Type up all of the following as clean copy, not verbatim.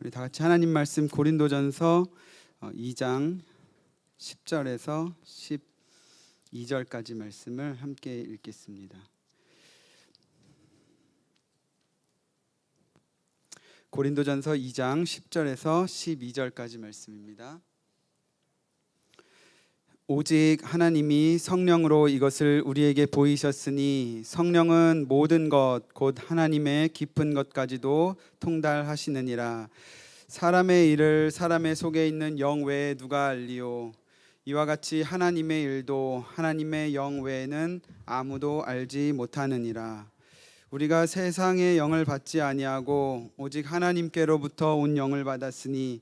우리 다 같이 하나님 말씀 고린도전서 2장 10절에서 12절까지 말씀을 함께 읽겠습니다. 고린도전서 2장 10절에서 12절까지 말씀입니다. 오직 하나님이 성령으로 이것을 우리에게 보이셨으니 성령은 모든 것 곧 하나님의 깊은 것까지도 통달하시느니라. 사람의 일을 사람의 속에 있는 영 외에 누가 알리요? 이와 같이 하나님의 일도 하나님의 영 외에는 아무도 알지 못하느니라. 우리가 세상의 영을 받지 아니하고 오직 하나님께로부터 온 영을 받았으니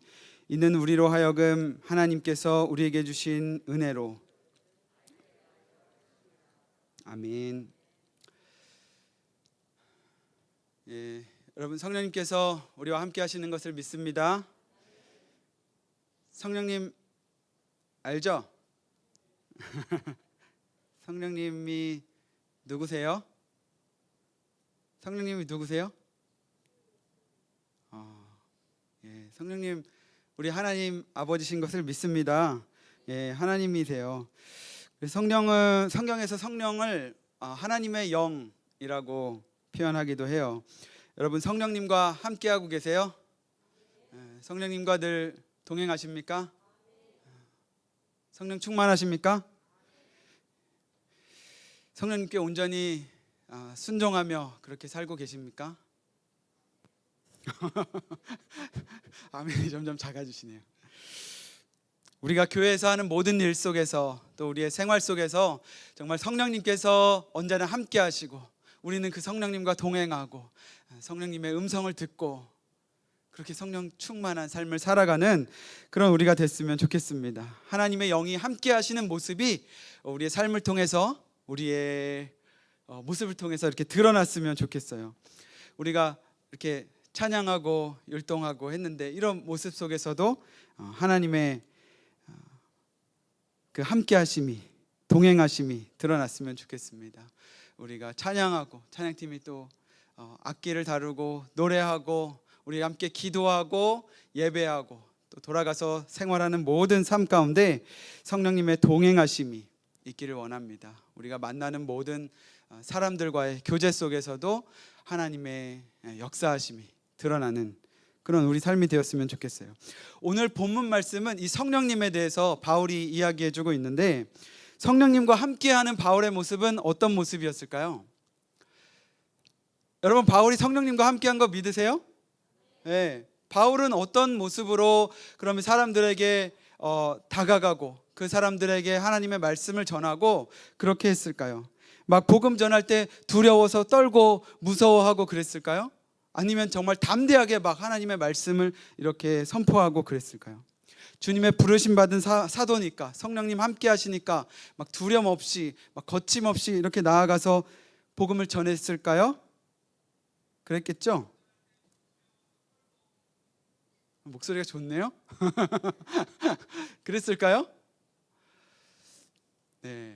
이는 우리로 하여금 하나님께서 우리에게 주신 은혜로. 아멘. 여러분, 성령님께서 우리와 함께 하시는 것을 믿습니다. 성령님 알죠? 성령님이 누구세요? 성령님이 누구세요? 성령님 우리 하나님 아버지신 것을 믿습니다. 하나님이세요. 성령은 성경에서 성령을 하나님의 영이라고 표현하기도 해요. 여러분, 성령님과 함께하고 계세요? 성령님과 늘 동행하십니까? 성령 충만하십니까? 성령님께 온전히 순종하며 그렇게 살고 계십니까? 아멘이 점점 작아지시네요. 우리가 교회에서 하는 모든 일 속에서 또 우리의 생활 속에서 정말 성령님께서 언제나 함께 하시고 우리는 그 성령님과 동행하고 성령님의 음성을 듣고 그렇게 성령 충만한 삶을 살아가는 그런 우리가 됐으면 좋겠습니다. 하나님의 영이 함께 하시는 모습이 우리의 삶을 통해서 우리의 모습을 통해서 이렇게 드러났으면 좋겠어요. 우리가 이렇게 찬양하고 율동하고 했는데 이런 모습 속에서도 하나님의 그 함께하심이, 동행하심이 드러났으면 좋겠습니다. 우리가 찬양하고 찬양팀이 또 악기를 다루고 노래하고 우리 함께 기도하고 예배하고 또 돌아가서 생활하는 모든 삶 가운데 성령님의 동행하심이 있기를 원합니다. 우리가 만나는 모든 사람들과의 교제 속에서도 하나님의 역사하심이 드러나는 그런 우리 삶이 되었으면 좋겠어요. 오늘 본문 말씀은 이 성령님에 대해서 바울이 이야기해주고 있는데 성령님과 함께하는 바울의 모습은 어떤 모습이었을까요? 여러분, 바울이 성령님과 함께한 거 믿으세요? 네. 바울은 어떤 모습으로 그러면 사람들에게 다가가고 그 사람들에게 하나님의 말씀을 전하고 그렇게 했을까요? 막 복음 전할 때 두려워서 떨고 무서워하고 그랬을까요? 아니면 정말 담대하게 막 하나님의 말씀을 이렇게 선포하고 그랬을까요? 주님의 부르심 받은 사도니까 성령님 함께 하시니까 막 두려움 없이 막 거침없이 이렇게 나아가서 복음을 전했을까요? 그랬겠죠? 목소리가 좋네요. 그랬을까요? 네.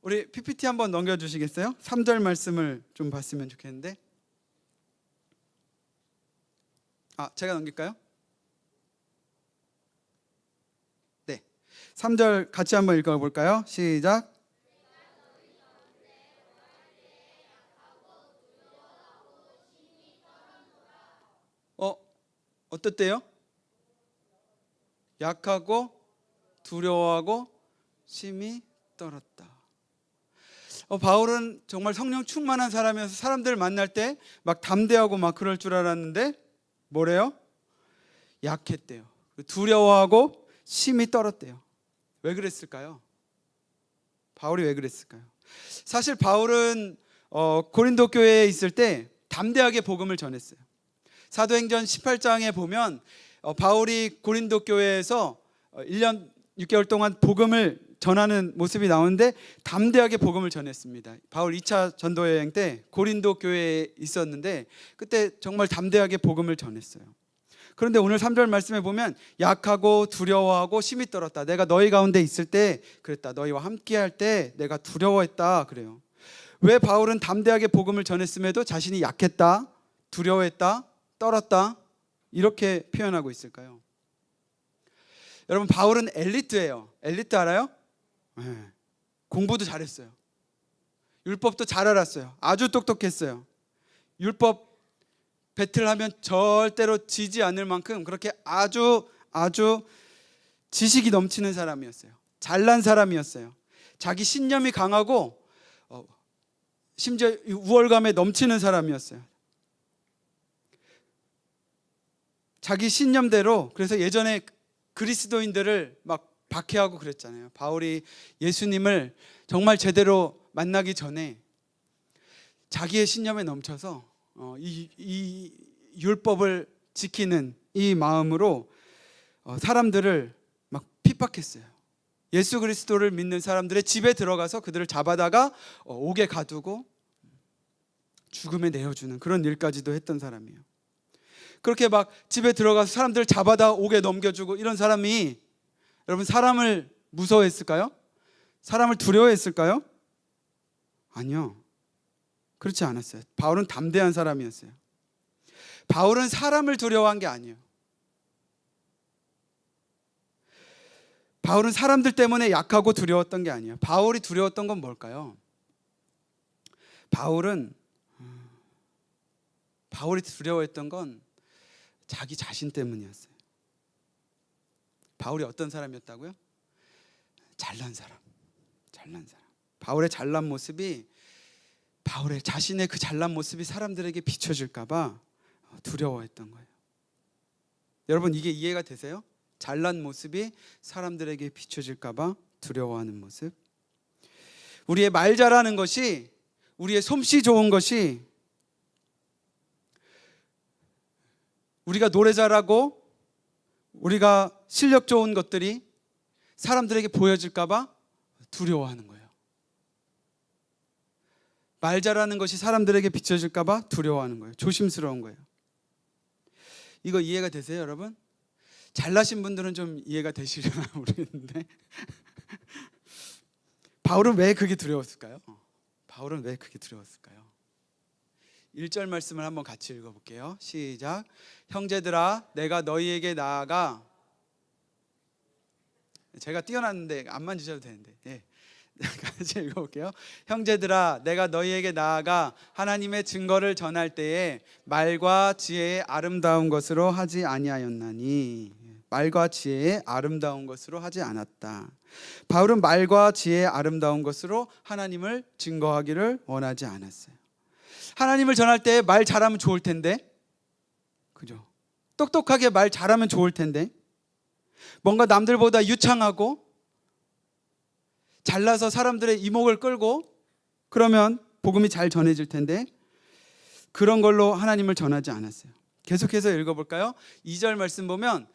우리 PPT 한번 넘겨주시겠어요? 3절 말씀을 좀 봤으면 좋겠는데. 제가 넘길까요? 네. 3절 같이 한번 읽어볼까요? 시작. 어떻대요? 약하고 두려워하고 심히 떨었다. 바울은 정말 성령 충만한 사람이어서 사람들 만날 때 막 담대하고 막 그럴 줄 알았는데 뭐래요? 약했대요. 두려워하고 심히 떨었대요. 왜 그랬을까요? 바울이 왜 그랬을까요? 사실 바울은 고린도 교회에 있을 때 담대하게 복음을 전했어요. 사도행전 18장에 보면 바울이 고린도 교회에서 1년 6개월 동안 복음을 전하는 모습이 나오는데 담대하게 복음을 전했습니다. 바울 2차 전도 여행 때 고린도 교회에 있었는데 그때 정말 담대하게 복음을 전했어요. 그런데 오늘 3절 말씀에 보면 약하고 두려워하고 심히 떨었다. 내가 너희 가운데 있을 때 그랬다. 너희와 함께 할 때 내가 두려워했다 그래요. 왜 바울은 담대하게 복음을 전했음에도 자신이 약했다, 두려워했다, 떨었다? 이렇게 표현하고 있을까요? 여러분, 바울은 엘리트예요. 엘리트 알아요? 네. 공부도 잘했어요. 율법도 잘 알았어요. 아주 똑똑했어요. 율법 배틀하면 절대로 지지 않을 만큼 그렇게 아주 지식이 넘치는 사람이었어요. 잘난 사람이었어요. 자기 신념이 강하고 심지어 우월감에 넘치는 사람이었어요. 자기 신념대로. 그래서 예전에 그리스도인들을 막 박해하고 그랬잖아요. 바울이 예수님을 정말 제대로 만나기 전에 자기의 신념에 넘쳐서 이 율법을 지키는 이 마음으로 사람들을 막 핍박했어요. 예수 그리스도를 믿는 사람들의 집에 들어가서 그들을 잡아다가 옥에 가두고 죽음에 내어주는 그런 일까지도 했던 사람이에요. 그렇게 막 집에 들어가서 사람들을 잡아다 옥에 넘겨주고 이런 사람이, 여러분, 사람을 무서워했을까요? 사람을 두려워했을까요? 아니요. 그렇지 않았어요. 바울은 담대한 사람이었어요. 바울은 사람을 두려워한 게 아니에요. 바울은 사람들 때문에 약하고 두려웠던 게 아니에요. 바울이 두려웠던 건 뭘까요? 바울이 두려워했던 건 자기 자신 때문이었어요. 바울이 어떤 사람이었다고요? 잘난 사람. 바울의 잘난 모습이, 바울의 자신의 그 잘난 모습이 사람들에게 비춰질까 봐 두려워했던 거예요. 여러분, 이게 이해가 되세요? 잘난 모습이 사람들에게 비춰질까 봐 두려워하는 모습. 우리의 말 잘하는 것이, 우리의 솜씨 좋은 것이, 우리가 노래 잘하고 우리가 실력 좋은 것들이 사람들에게 보여질까 봐 두려워하는 거예요. 말 잘하는 것이 사람들에게 비춰질까 봐 두려워하는 거예요. 조심스러운 거예요. 이거 이해가 되세요, 여러분? 잘나신 분들은 좀 이해가 되시려나 모르겠는데 바울은 왜 그게 두려웠을까요? 1절 말씀을 한번 같이 읽어볼게요. 시작. 형제들아, 내가 너희에게 나아가, 제가 띄워놨는데 안 만지셔도 되는데, 네. 같이 읽어볼게요. 형제들아, 내가 너희에게 나아가 하나님의 증거를 전할 때에 말과 지혜의 아름다운 것으로 하지 아니하였나니. 말과 지혜의 아름다운 것으로 하지 않았다. 바울은 말과 지혜의 아름다운 것으로 하나님을 증거하기를 원하지 않았어요. 하나님을 전할 때 말 잘하면 좋을 텐데, 그죠? 똑똑하게 말 잘하면 좋을 텐데, 뭔가 남들보다 유창하고 잘나서 사람들의 이목을 끌고 그러면 복음이 잘 전해질 텐데, 그런 걸로 하나님을 전하지 않았어요. 계속해서 읽어볼까요? 2절 말씀 보면,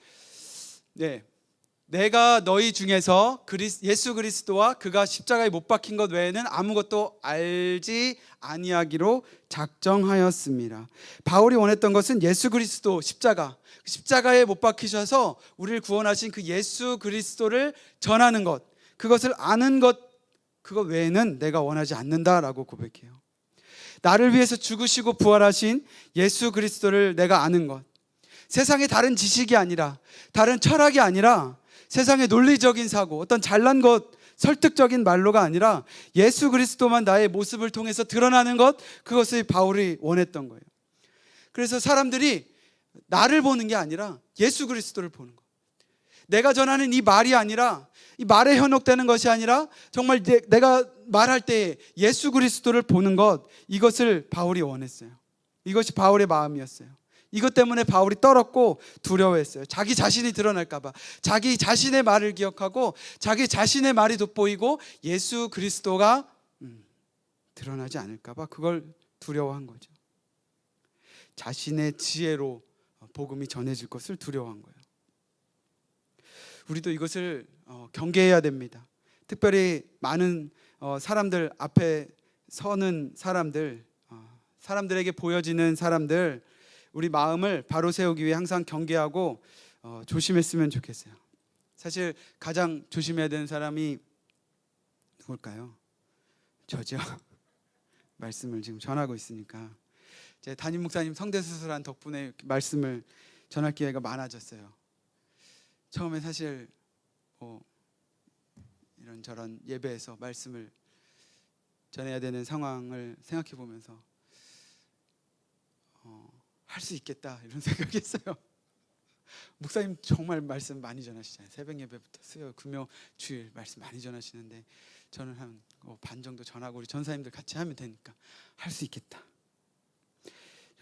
내가 너희 중에서 예수 그리스도와 그가 십자가에 못 박힌 것 외에는 아무것도 알지 아니하기로 작정하였습니다. 바울이 원했던 것은 예수 그리스도 십자가에 못 박히셔서 우리를 구원하신 그 예수 그리스도를 전하는 것, 그것을 아는 것, 그거 외에는 내가 원하지 않는다라고 고백해요. 나를 위해서 죽으시고 부활하신 예수 그리스도를 내가 아는 것, 세상의 다른 지식이 아니라, 다른 철학이 아니라, 세상의 논리적인 사고, 어떤 잘난 것, 설득적인 말로가 아니라 예수 그리스도만 나의 모습을 통해서 드러나는 것, 그것을 바울이 원했던 거예요. 그래서 사람들이 나를 보는 게 아니라 예수 그리스도를 보는 것, 내가 전하는 이 말이 아니라, 이 말에 현혹되는 것이 아니라 정말 내가 말할 때 예수 그리스도를 보는 것, 이것을 바울이 원했어요. 이것이 바울의 마음이었어요. 이것 때문에 바울이 떨었고 두려워했어요. 자기 자신이 드러날까 봐, 자기 자신의 말을 기억하고 자기 자신의 말이 돋보이고 예수 그리스도가 드러나지 않을까 봐 그걸 두려워한 거죠. 자신의 지혜로 복음이 전해질 것을 두려워한 거예요. 우리도 이것을 경계해야 됩니다. 특별히 많은 사람들 앞에 서는 사람들에게 보여지는 사람들, 우리 마음을 바로 세우기 위해 항상 경계하고 조심했으면 좋겠어요. 사실 가장 조심해야 되는 사람이 누굴까요? 저죠. 말씀을 지금 전하고 있으니까 제 담임 목사님 성대수술한 덕분에 말씀을 전할 기회가 많아졌어요. 처음에 사실 이런저런 예배에서 말씀을 전해야 되는 상황을 생각해 보면서 할 수 있겠다 이런 생각했어요. 목사님 정말 말씀 많이 전하시잖아요. 새벽 예배부터 수요, 금요, 주일 말씀 많이 전하시는데 저는 한 반 정도 전하고 우리 전사님들 같이 하면 되니까 할 수 있겠다.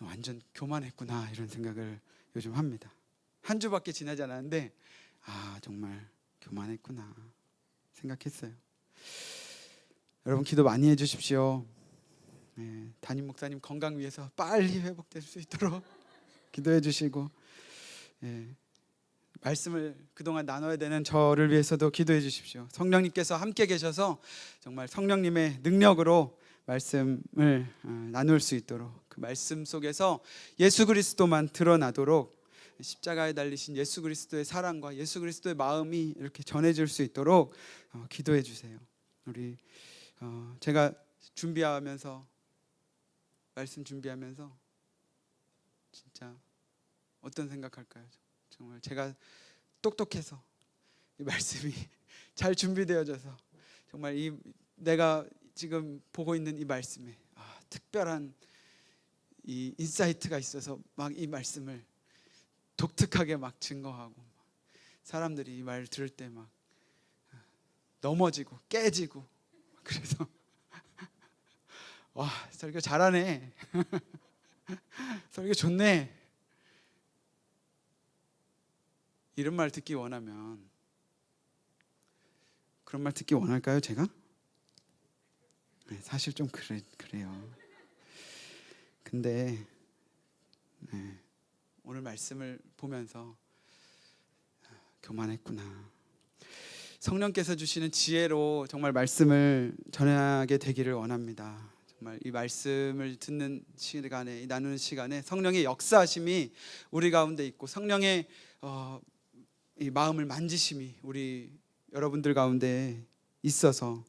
완전 교만했구나 이런 생각을 요즘 합니다. 한 주밖에 지나지 않았는데 정말 교만했구나 생각했어요. 여러분 기도 많이 해주십시오. 담임 목사님 건강 위해서 빨리 회복될 수 있도록 기도해 주시고, 말씀을 그동안 나눠야 되는 저를 위해서도 기도해 주십시오. 성령님께서 함께 계셔서 정말 성령님의 능력으로 말씀을 나눌 수 있도록, 그 말씀 속에서 예수 그리스도만 드러나도록 십자가에 달리신 예수 그리스도의 사랑과 예수 그리스도의 마음이 이렇게 전해질 수 있도록 기도해 주세요. 우리 제가 준비하면서 말씀 준비하면서 진짜 어떤 생각할까요? 정말 제가 똑똑해서 이 말씀이 잘 준비되어져서 정말 내가 지금 보고 있는 이 말씀에 특별한 이 인사이트가 있어서 막 이 말씀을 독특하게 막 증거하고, 사람들이 이 말을 들을 때 막 넘어지고 깨지고, 그래서 와 설교 잘하네 설교 좋네 이런 말 듣기 원하면, 그런 말 듣기 원할까요 제가? 사실 좀 그래요. 근데 오늘 말씀을 보면서 교만했구나. 성령께서 주시는 지혜로 정말 말씀을 전하게 되기를 원합니다. 정말 이 말씀을 듣는 시간에, 이 나누는 시간에 성령의 역사하심이 우리 가운데 있고, 성령의 이 마음을 만지심이 우리 여러분들 가운데 있어서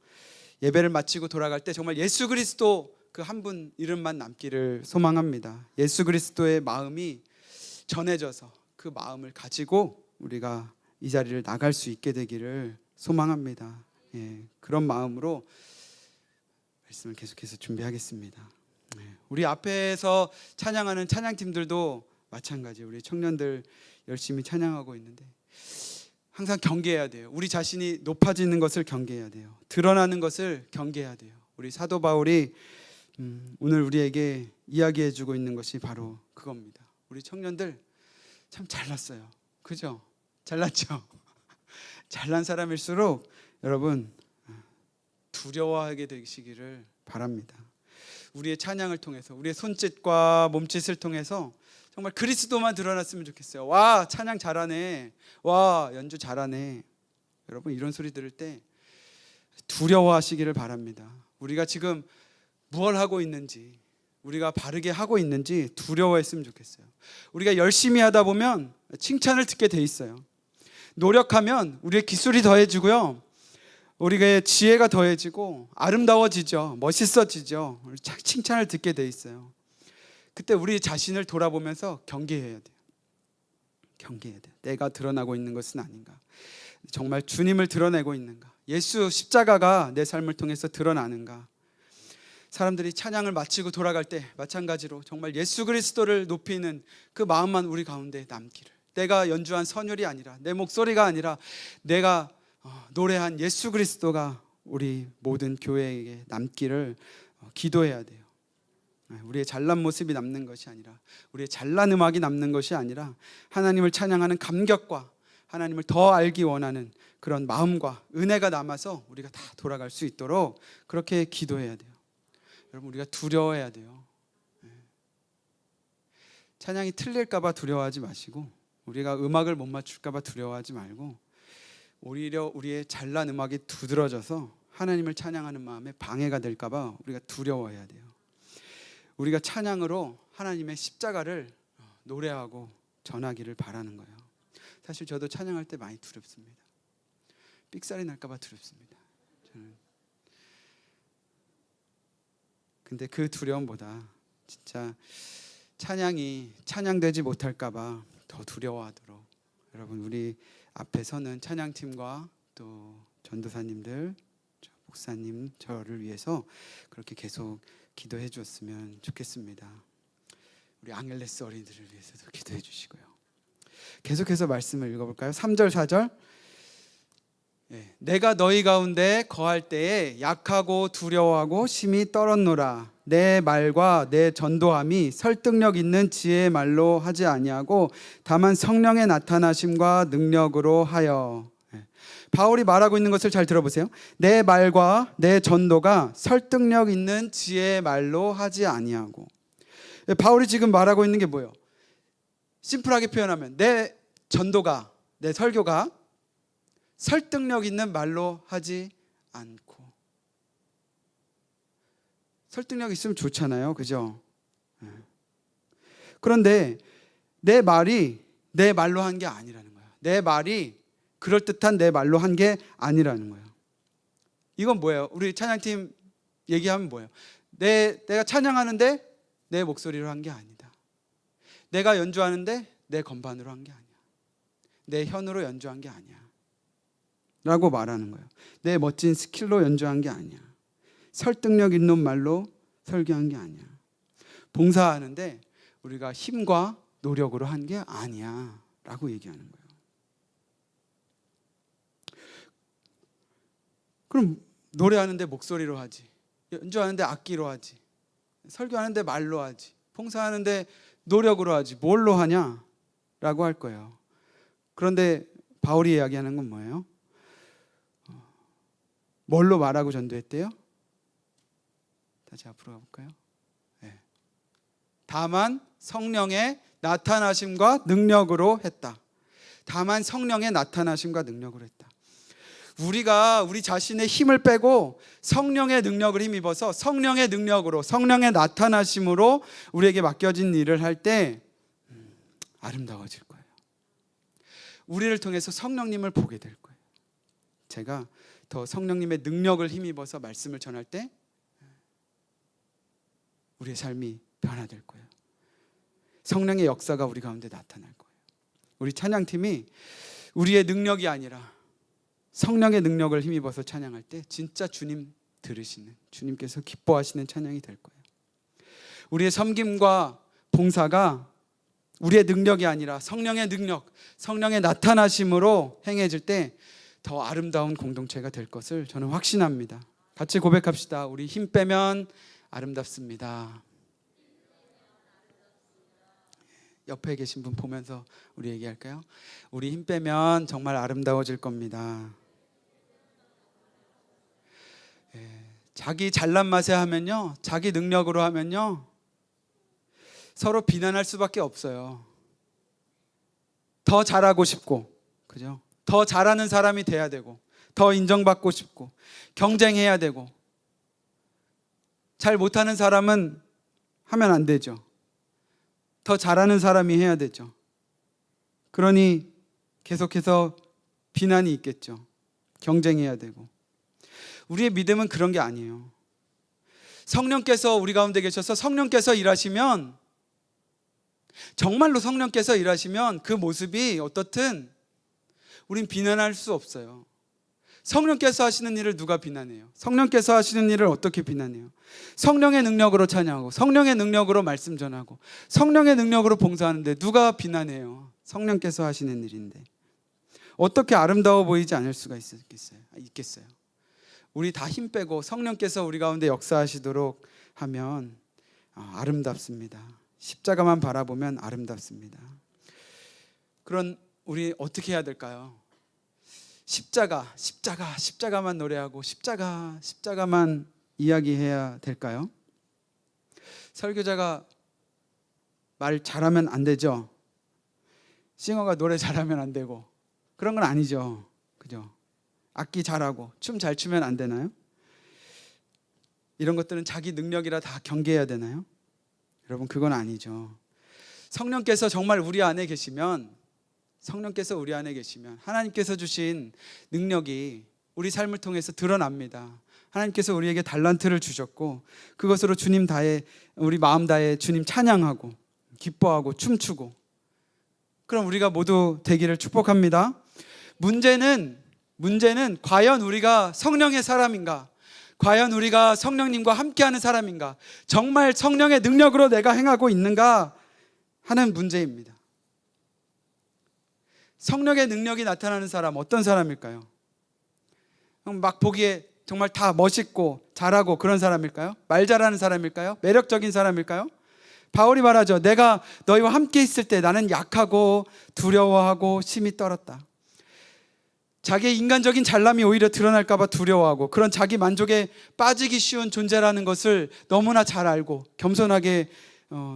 예배를 마치고 돌아갈 때 정말 예수 그리스도 그 한 분 이름만 남기를 소망합니다. 예수 그리스도의 마음이 전해져서 그 마음을 가지고 우리가 이 자리를 나갈 수 있게 되기를 소망합니다. 그런 마음으로 말씀을 계속해서 준비하겠습니다. 우리 앞에서 찬양하는 찬양팀들도 마찬가지, 우리 청년들 열심히 찬양하고 있는데 항상 경계해야 돼요. 우리 자신이 높아지는 것을 경계해야 돼요. 드러나는 것을 경계해야 돼요. 우리 사도 바울이 오늘 우리에게 이야기해주고 있는 것이 바로 그겁니다. 우리 청년들 참 잘났어요. 그죠? 잘났죠? 잘난 사람일수록 여러분 두려워하게 되시기를 바랍니다. 우리의 찬양을 통해서, 우리의 손짓과 몸짓을 통해서 정말 그리스도만 드러났으면 좋겠어요. 와 찬양 잘하네, 와 연주 잘하네. 여러분 이런 소리 들을 때 두려워하시기를 바랍니다. 우리가 지금 무엇을 하고 있는지, 우리가 바르게 하고 있는지 두려워했으면 좋겠어요. 우리가 열심히 하다 보면 칭찬을 듣게 돼 있어요. 노력하면 우리의 기술이 더해지고요, 우리의 지혜가 더해지고 아름다워지죠. 멋있어지죠. 칭찬을 듣게 돼 있어요. 그때 우리 자신을 돌아보면서 경계해야 돼요. 경계해야 돼요. 내가 드러나고 있는 것은 아닌가, 정말 주님을 드러내고 있는가, 예수 십자가가 내 삶을 통해서 드러나는가. 사람들이 찬양을 마치고 돌아갈 때 마찬가지로 정말 예수 그리스도를 높이는 그 마음만 우리 가운데 남기를, 내가 연주한 선율이 아니라, 내 목소리가 아니라 내가 노래한 예수 그리스도가 우리 모든 교회에게 남기를 기도해야 돼요. 우리의 잘난 모습이 남는 것이 아니라, 우리의 잘난 음악이 남는 것이 아니라 하나님을 찬양하는 감격과 하나님을 더 알기 원하는 그런 마음과 은혜가 남아서 우리가 다 돌아갈 수 있도록 그렇게 기도해야 돼요. 여러분 우리가 두려워해야 돼요. 찬양이 틀릴까 봐 두려워하지 마시고, 우리가 음악을 못 맞출까 봐 두려워하지 말고, 오히려 우리의 잘난 음악이 두드러져서 하나님을 찬양하는 마음에 방해가 될까 봐 우리가 두려워해야 돼요. 우리가 찬양으로 하나님의 십자가를 노래하고 전하기를 바라는 거예요. 사실 저도 찬양할 때 많이 두렵습니다. 삑살이 날까 봐 두렵습니다. 근데 그 두려움보다 진짜 찬양이 찬양되지 못할까 봐 더 두려워하도록 여러분 우리 앞에 서는 찬양팀과 또 전도사님들, 목사님 저를 위해서 그렇게 계속 기도해 주었으면 좋겠습니다. 우리 앙헬레스 어린이들을 위해서도 기도해 주시고요. 계속해서 말씀을 읽어볼까요? 3절 4절. 내가 너희 가운데 거할 때에 약하고 두려워하고 심히 떨었노라. 내 말과 내 전도함이 설득력 있는 지혜의 말로 하지 아니하고 다만 성령의 나타나심과 능력으로 하여. 바울이 말하고 있는 것을 잘 들어보세요. 내 말과 내 전도가 설득력 있는 지혜의 말로 하지 아니하고. 바울이 지금 말하고 있는 게 뭐예요? 심플하게 표현하면 내 전도가, 내 설교가 설득력 있는 말로 하지 않고. 설득력 있으면 좋잖아요, 그죠? 그런데 내 말이 내 말로 한 게 아니라는 거야. 내 말이 그럴듯한 내 말로 한 게 아니라는 거예요. 이건 뭐예요? 우리 찬양팀 얘기하면 뭐예요? 내가 찬양하는데 내 목소리로 한 게 아니다. 내가 연주하는데 내 건반으로 한 게 아니야. 내 현으로 연주한 게 아니야 라고 말하는 거예요. 내 멋진 스킬로 연주한 게 아니야. 설득력 있는 말로 설교한 게 아니야. 봉사하는데 우리가 힘과 노력으로 한 게 아니야 라고 얘기하는 거예요. 그럼 노래하는데 목소리로 하지, 연주하는데 악기로 하지, 설교하는데 말로 하지, 봉사하는데 노력으로 하지, 뭘로 하냐? 라고 할 거예요. 그런데 바울이 이야기하는 건 뭐예요? 뭘로 말하고 전도했대요? 다시 앞으로 가볼까요? 네. 다만 성령의 나타나심과 능력으로 했다. 다만 성령의 나타나심과 능력으로 했다. 우리가 우리 자신의 힘을 빼고 성령의 능력을 힘입어서 성령의 능력으로, 성령의 나타나심으로 우리에게 맡겨진 일을 할 때 아름다워질 거예요. 우리를 통해서 성령님을 보게 될 거예요. 제가 더 성령님의 능력을 힘입어서 말씀을 전할 때 우리의 삶이 변화될 거예요. 성령의 역사가 우리 가운데 나타날 거예요. 우리 찬양팀이 우리의 능력이 아니라 성령의 능력을 힘입어서 찬양할 때 진짜 주님 들으시는, 주님께서 기뻐하시는 찬양이 될 거예요. 우리의 섬김과 봉사가 우리의 능력이 아니라 성령의 능력, 성령의 나타나심으로 행해질 때 더 아름다운 공동체가 될 것을 저는 확신합니다. 같이 고백합시다. 우리 힘 빼면 아름답습니다. 옆에 계신 분 보면서 우리 얘기할까요? 우리 힘 빼면 정말 아름다워질 겁니다. 자기 잘난 맛에 하면요, 자기 능력으로 하면요, 서로 비난할 수밖에 없어요. 더 잘하고 싶고, 그죠? 더 잘하는 사람이 돼야 되고, 더 인정받고 싶고, 경쟁해야 되고, 잘 못하는 사람은 하면 안 되죠. 더 잘하는 사람이 해야 되죠. 그러니 계속해서 비난이 있겠죠. 경쟁해야 되고. 우리의 믿음은 그런 게 아니에요. 성령께서 우리 가운데 계셔서 성령께서 일하시면, 정말로 성령께서 일하시면 그 모습이 어떻든 우린 비난할 수 없어요. 성령께서 하시는 일을 누가 비난해요? 성령께서 하시는 일을 어떻게 비난해요? 성령의 능력으로 찬양하고, 성령의 능력으로 말씀 전하고, 성령의 능력으로 봉사하는데 누가 비난해요? 성령께서 하시는 일인데 어떻게 아름다워 보이지 않을 수가 있겠어요? 우리 다 힘 빼고 성령께서 우리 가운데 역사하시도록 하면 아름답습니다. 십자가만 바라보면 아름답습니다. 그런 우리 어떻게 해야 될까요? 십자가만 노래하고 십자가만 이야기해야 될까요? 설교자가 말 잘하면 안 되죠. 싱어가 노래 잘하면 안 되고 그런 건 아니죠. 그죠? 악기 잘하고 춤 잘 추면 안 되나요? 이런 것들은 자기 능력이라 다 경계해야 되나요? 여러분, 그건 아니죠. 성령께서 정말 우리 안에 계시면, 하나님께서 주신 능력이 우리 삶을 통해서 드러납니다. 하나님께서 우리에게 달란트를 주셨고 그것으로 우리 마음 다해 주님 찬양하고 기뻐하고 춤추고 그럼 우리가 모두 되기를 축복합니다. 문제는 과연 우리가 성령의 사람인가? 과연 우리가 성령님과 함께하는 사람인가? 정말 성령의 능력으로 내가 행하고 있는가 하는 문제입니다. 성령의 능력이 나타나는 사람, 어떤 사람일까요? 막 보기에 정말 다 멋있고 잘하고 그런 사람일까요? 말 잘하는 사람일까요? 매력적인 사람일까요? 바울이 말하죠. 내가 너희와 함께 있을 때 나는 약하고 두려워하고 심히 떨었다. 자기의 인간적인 잘남이 오히려 드러날까 봐 두려워하고 그런 자기 만족에 빠지기 쉬운 존재라는 것을 너무나 잘 알고 겸손하게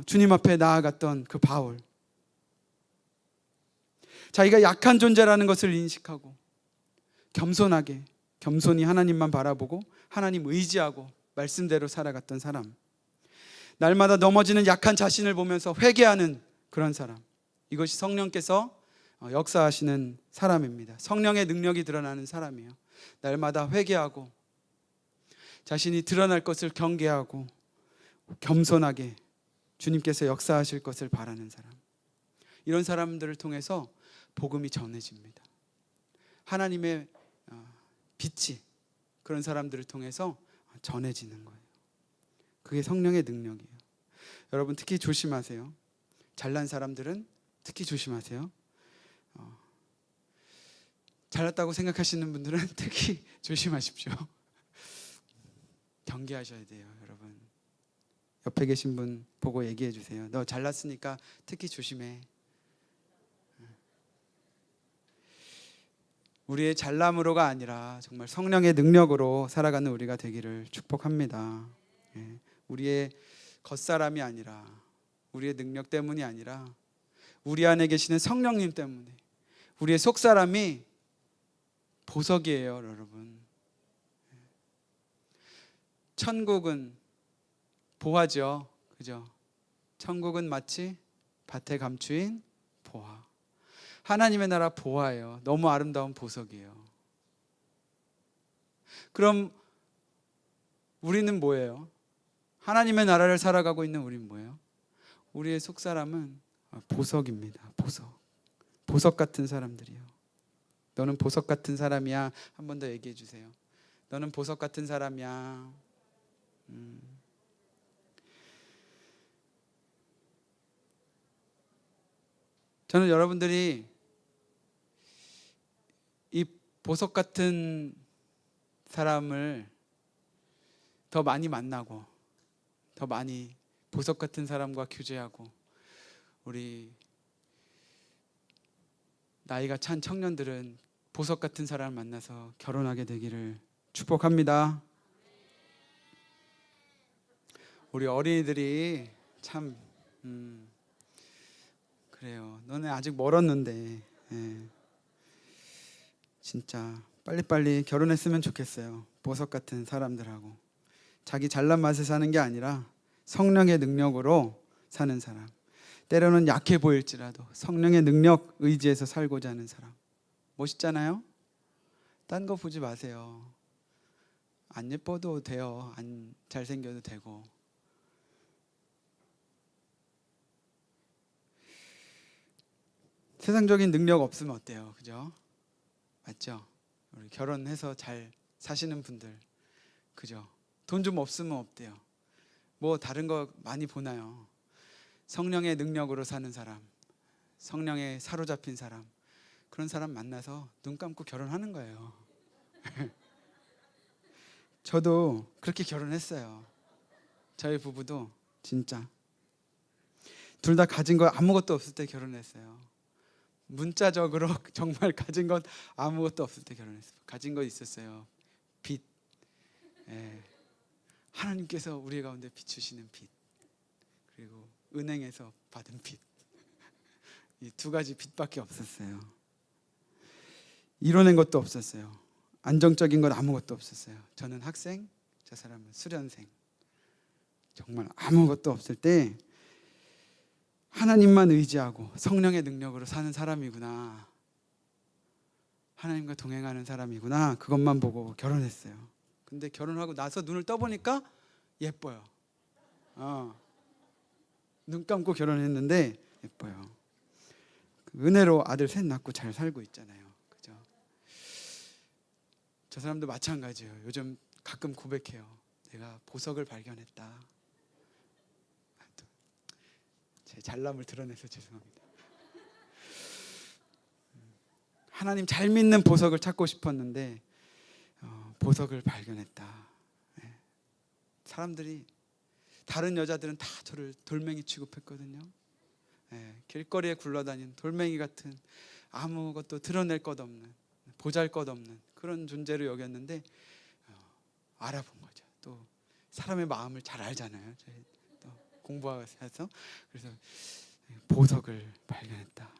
주님 앞에 나아갔던 그 바울. 자기가 약한 존재라는 것을 인식하고 겸손히 하나님만 바라보고 하나님 의지하고 말씀대로 살아갔던 사람. 날마다 넘어지는 약한 자신을 보면서 회개하는 그런 사람. 이것이 성령께서 역사하시는 사람입니다. 성령의 능력이 드러나는 사람이에요. 날마다 회개하고 자신이 드러날 것을 경계하고 겸손하게 주님께서 역사하실 것을 바라는 사람. 이런 사람들을 통해서 복음이 전해집니다. 하나님의 빛이 그런 사람들을 통해서 전해지는 거예요. 그게 성령의 능력이에요. 여러분 특히 조심하세요. 잘난 사람들은 특히 조심하세요. 잘났다고 생각하시는 분들은 특히 조심하십시오. 경계하셔야 돼요, 여러분. 옆에 계신 분 보고 얘기해 주세요. 너 잘났으니까 특히 조심해. 우리의 잘남으로가 아니라 정말 성령의 능력으로 살아가는 우리가 되기를 축복합니다. 우리의 겉사람이 아니라 우리의 능력 때문이 아니라 우리 안에 계시는 성령님 때문에 우리의 속사람이 보석이에요, 여러분. 천국은 보화죠, 그죠? 천국은 마치 밭에 감추인 보화. 하나님의 나라 보화예요. 너무 아름다운 보석이에요. 그럼 우리는 뭐예요? 하나님의 나라를 살아가고 있는 우리는 뭐예요? 우리의 속사람은 보석입니다. 보석 같은 사람들이요. 너는 보석 같은 사람이야. 한 번 더 얘기해 주세요. 너는 보석 같은 사람이야. 저는 여러분들이 이 보석 같은 사람을 더 많이 만나고 더 많이 보석 같은 사람과 교제하고 우리 나이가 찬 청년들은 보석 같은 사람을 만나서 결혼하게 되기를 축복합니다. 우리 어린이들이 참 그래요. 너네 아직 멀었는데 진짜 빨리빨리 결혼했으면 좋겠어요. 보석 같은 사람들하고 자기 잘난 맛에 사는 게 아니라 성령의 능력으로 사는 사람. 때로는 약해 보일지라도 성령의 능력 의지해서 살고자 하는 사람. 멋있잖아요? 딴 거 보지 마세요. 안 예뻐도 돼요. 안 잘생겨도 되고. 세상적인 능력 없으면 어때요? 그죠? 맞죠? 우리 결혼해서 잘 사시는 분들, 그죠? 돈 좀 없으면 없대요. 뭐 다른 거 많이 보나요? 성령의 능력으로 사는 사람, 성령에 사로잡힌 사람, 그런 사람 만나서 눈 감고 결혼하는 거예요. 저도 그렇게 결혼했어요. 저희 부부도 진짜 둘 다 가진 거 아무것도 없을 때 결혼했어요. 문자적으로 정말 가진 것 아무것도 없을 때 결혼했어요. 가진 거 있었어요. 빚. 하나님께서 우리 가운데 비추시는 빚. 그리고 은행에서 받은 빚. 이 두 가지 빚밖에 없었어요. 이뤄낸 것도 없었어요. 안정적인 건 아무것도 없었어요. 저는 학생, 저 사람은 수련생. 정말 아무것도 없을 때 하나님만 의지하고 성령의 능력으로 사는 사람이구나, 하나님과 동행하는 사람이구나, 그것만 보고 결혼했어요. 근데 결혼하고 나서 눈을 떠보니까 예뻐요. 눈 감고 결혼했는데 예뻐요. 은혜로 아들 셋 낳고 잘 살고 있잖아요. 그죠? 저 사람도 마찬가지예요. 요즘 가끔 고백해요. 내가 보석을 발견했다. 제 잘남을 드러내서 죄송합니다. 하나님 잘 믿는 보석을 찾고 싶었는데 보석을 발견했다. 사람들이 다른 여자들은 다 저를 돌멩이 취급했거든요. 길거리에 굴러다니는 돌멩이 같은 아무것도 드러낼 것 없는 보잘것없는 그런 존재로 여겼는데 알아본 거죠. 또 사람의 마음을 잘 알잖아요. 또 공부해서 그래서 보석을 발견했다.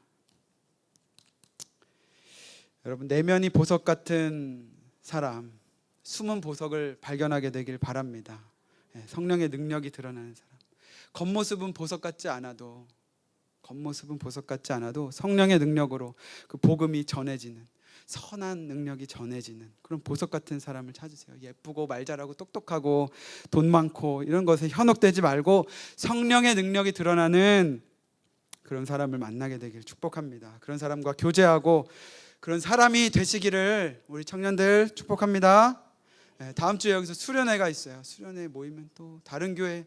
여러분 내면이 보석 같은 사람, 숨은 보석을 발견하게 되길 바랍니다. 성령의 능력이 드러나는 사람. 겉모습은 보석 같지 않아도 성령의 능력으로 그 복음이 전해지는 선한 능력이 전해지는 그런 보석 같은 사람을 찾으세요. 예쁘고 말 잘하고 똑똑하고 돈 많고 이런 것에 현혹되지 말고 성령의 능력이 드러나는 그런 사람을 만나게 되길 축복합니다. 그런 사람과 교제하고 그런 사람이 되시기를 우리 청년들 축복합니다. 다음 주에 여기서 수련회가 있어요. 수련회 모이면 또 다른 교회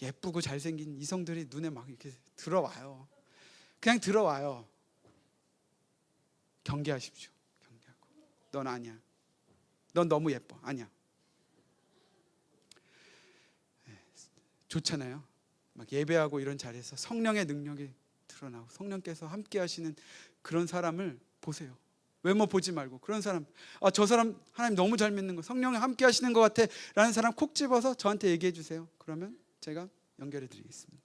예쁘고 잘생긴 이성들이 눈에 막 이렇게 들어와요. 그냥 들어와요. 경계하십시오. 경계하고. 넌 아니야. 넌 너무 예뻐. 아니야. 좋잖아요. 막 예배하고 이런 자리에서 성령의 능력이 드러나고 성령께서 함께 하시는 그런 사람을 보세요. 외모 보지 말고 그런 사람, 저 사람 하나님 너무 잘 믿는 거, 성령이 함께 하시는 것 같아 라는 사람 콕 집어서 저한테 얘기해 주세요. 그러면 제가 연결해 드리겠습니다.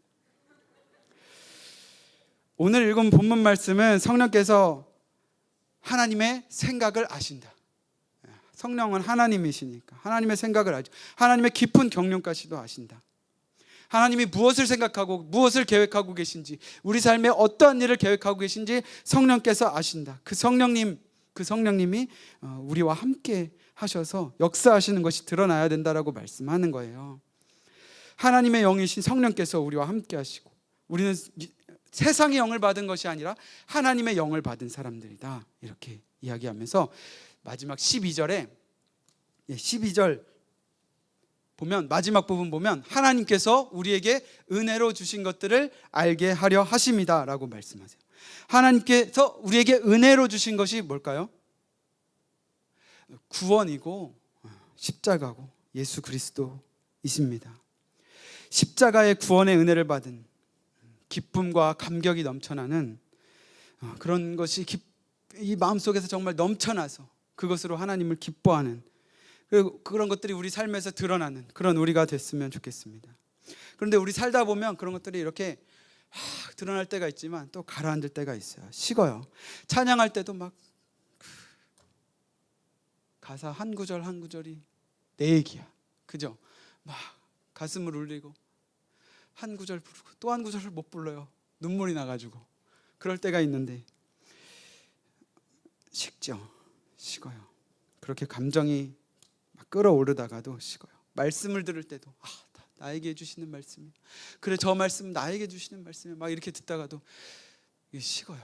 오늘 읽은 본문 말씀은 성령께서 하나님의 생각을 아신다. 성령은 하나님이시니까 하나님의 생각을 알죠. 하나님의 깊은 경륜까지도 아신다. 하나님이 무엇을 생각하고 무엇을 계획하고 계신지, 우리 삶에 어떠한 일을 계획하고 계신지 성령께서 아신다. 그 성령님이 우리와 함께 하셔서 역사하시는 것이 드러나야 된다라고 말씀하는 거예요. 하나님의 영이신 성령께서 우리와 함께 하시고, 우리는 세상의 영을 받은 것이 아니라 하나님의 영을 받은 사람들이다, 이렇게 이야기하면서 마지막 12절 보면, 마지막 부분 보면 하나님께서 우리에게 은혜로 주신 것들을 알게 하려 하심이다 라고 말씀하세요. 하나님께서 우리에게 은혜로 주신 것이 뭘까요? 구원이고 십자가고 예수 그리스도이십니다. 십자가의 구원의 은혜를 받은 기쁨과 감격이 넘쳐나는 그런 것이 이 마음속에서 정말 넘쳐나서 그것으로 하나님을 기뻐하는, 그리고 그런 것들이 우리 삶에서 드러나는 그런 우리가 됐으면 좋겠습니다. 그런데 우리 살다 보면 그런 것들이 이렇게 드러날 때가 있지만 또 가라앉을 때가 있어요. 식어요. 찬양할 때도 막 가사 한 구절 한 구절이 내 얘기야. 그죠? 막 가슴을 울리고 한 구절 부르고 또 한 구절을 못 불러요. 눈물이 나가지고. 그럴 때가 있는데 식어요. 그렇게 감정이 막 끌어오르다가도 식어요. 말씀을 들을 때도 나에게 해주시는 말씀이, 그래 저 말씀 나에게 주시는 말씀이, 막 이렇게 듣다가도 이게 식어요.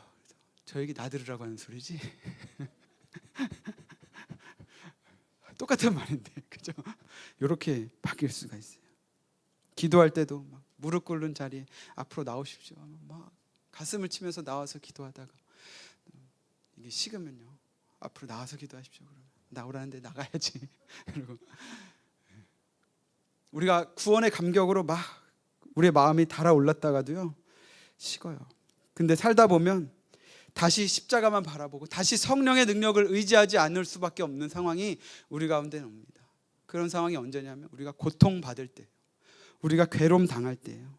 저에게 나들으라고 하는 소리지. 똑같은 말인데, 그죠? 이렇게 바뀔 수가 있어요. 기도할 때도 막 무릎 꿇는 자리에 앞으로 나오십시오. 막 가슴을 치면서 나와서 기도하다가 이게 식으면요, 앞으로 나와서 기도하십시오. 그러면 나오라는데 나가야지. 그리고 우리가 구원의 감격으로 막 우리의 마음이 달아올랐다가도요 식어요. 근데 살다 보면 다시 십자가만 바라보고 다시 성령의 능력을 의지하지 않을 수밖에 없는 상황이 우리 가운데 옵니다. 그런 상황이 언제냐면 우리가 고통받을 때, 우리가 괴로움 당할 때예요.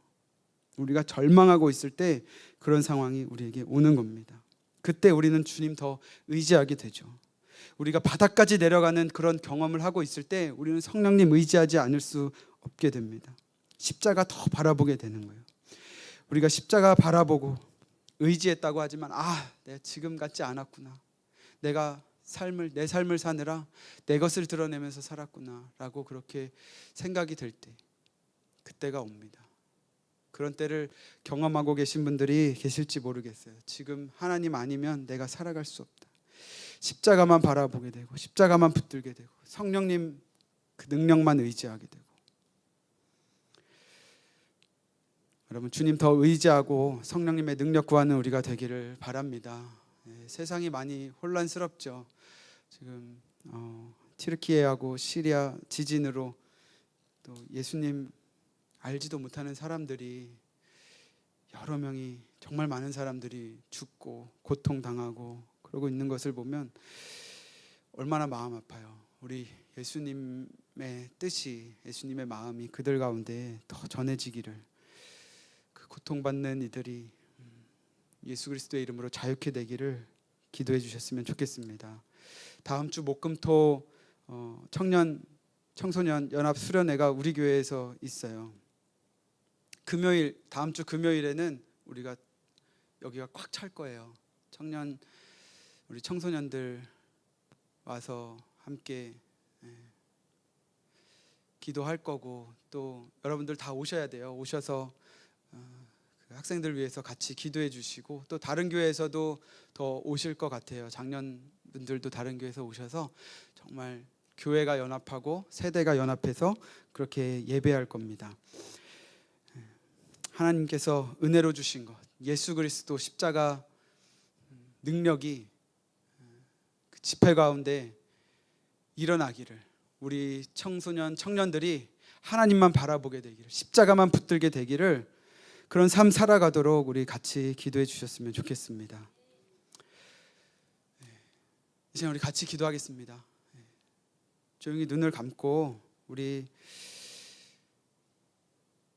우리가 절망하고 있을 때 그런 상황이 우리에게 오는 겁니다. 그때 우리는 주님 더 의지하게 되죠. 우리가 바닥까지 내려가는 그런 경험을 하고 있을 때 우리는 성령님 의지하지 않을 수 없게 됩니다. 십자가 더 바라보게 되는 거예요. 우리가 십자가 바라보고 의지했다고 하지만 내가 지금 같지 않았구나, 내가 내 삶을 사느라 내 것을 드러내면서 살았구나 라고 그렇게 생각이 될 때, 그때가 옵니다. 그런 때를 경험하고 계신 분들이 계실지 모르겠어요. 지금 하나님 아니면 내가 살아갈 수 없다. 십자가만 바라보게 되고 십자가만 붙들게 되고 성령님 그 능력만 의지하게 되고. 여러분, 주님 더 의지하고 성령님의 능력 구하는 우리가 되기를 바랍니다. 세상이 많이 혼란스럽죠. 지금 튀르키예하고 시리아 지진으로 또 예수님 알지도 못하는 사람들이 여러 명이, 정말 많은 사람들이 죽고 고통당하고 그러고 있는 것을 보면 얼마나 마음 아파요. 우리 예수님의 뜻이, 예수님의 마음이 그들 가운데 더 전해지기를, 그 고통받는 이들이 예수 그리스도의 이름으로 자유케 되기를 기도해 주셨으면 좋겠습니다. 다음 주 목금토 청소년 연합 수련회가 우리 교회에서 있어요. 금요일, 다음 주 금요일에는 우리가 여기가 꽉 찰 거예요. 우리 청소년들 와서 함께 기도할 거고, 또 여러분들 다 오셔야 돼요. 오셔서 그 학생들 위해서 같이 기도해 주시고, 또 다른 교회에서도 더 오실 것 같아요. 장년분들도 다른 교회에서 오셔서 정말 교회가 연합하고 세대가 연합해서 그렇게 예배할 겁니다. 하나님께서 은혜로 주신 것, 예수 그리스도 십자가 능력이 그 집회 가운데 일어나기를, 우리 청소년 청년들이 하나님만 바라보게 되기를, 십자가만 붙들게 되기를, 그런 삶 살아가도록 우리 같이 기도해 주셨으면 좋겠습니다. 이제 우리 같이 기도하겠습니다. 조용히 눈을 감고 우리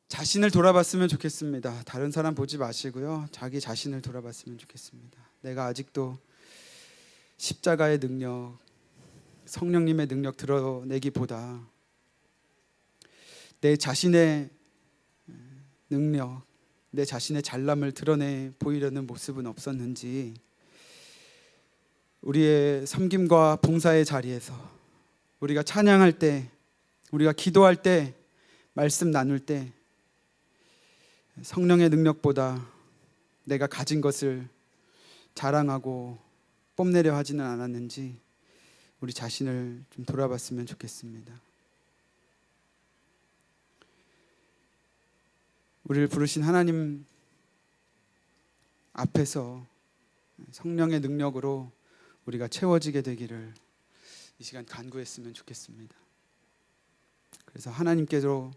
자신을 돌아봤으면 좋겠습니다. 다른 사람 보지 마시고요, 자기 자신을 돌아봤으면 좋겠습니다. 내가 아직도 십자가의 능력, 성령님의 능력 드러내기보다 내 자신의 능력, 내 자신의 잘남을 드러내 보이려는 모습은 없었는지, 우리의 섬김과 봉사의 자리에서, 우리가 찬양할 때, 우리가 기도할 때, 말씀 나눌 때 성령의 능력보다 내가 가진 것을 자랑하고 뽐내려 하지는 않았는지 우리 자신을 좀 돌아봤으면 좋겠습니다. 우리를 부르신 하나님 앞에서 성령의 능력으로 우리가 채워지게 되기를 이 시간 간구했으면 좋겠습니다. 그래서 하나님께서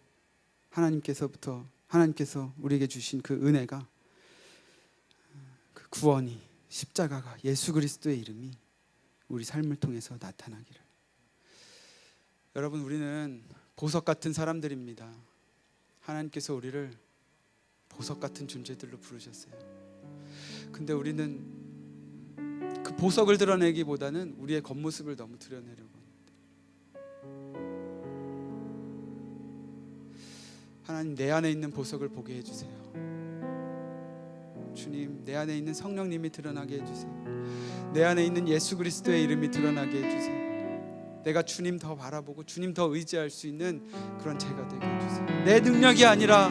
우리에게 주신 그 은혜가, 그 구원이, 십자가가, 예수 그리스도의 이름이 우리 삶을 통해서 나타나기를. 여러분, 우리는 보석 같은 사람들입니다. 하나님께서 우리를 보석 같은 존재들로 부르셨어요. 근데 우리는 그 보석을 드러내기보다는 우리의 겉모습을 너무 드러내려고 합니다. 하나님, 내 안에 있는 보석을 보게 해주세요. 주님, 내 안에 있는 성령님이 드러나게 해주세요. 내 안에 있는 예수 그리스도의 이름이 드러나게 해주세요. 내가 주님 더 바라보고 주님 더 의지할 수 있는 그런 제가 되게 해주세요. 내 능력이 아니라,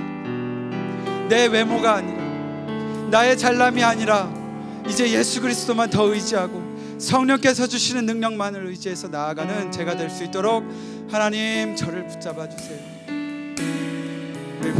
내 외모가 아니라, 나의 잘남이 아니라 이제 예수 그리스도만 더 의지하고 성령께서 주시는 능력만을 의지해서 나아가는 제가 될 수 있도록 하나님, 저를 붙잡아 주세요.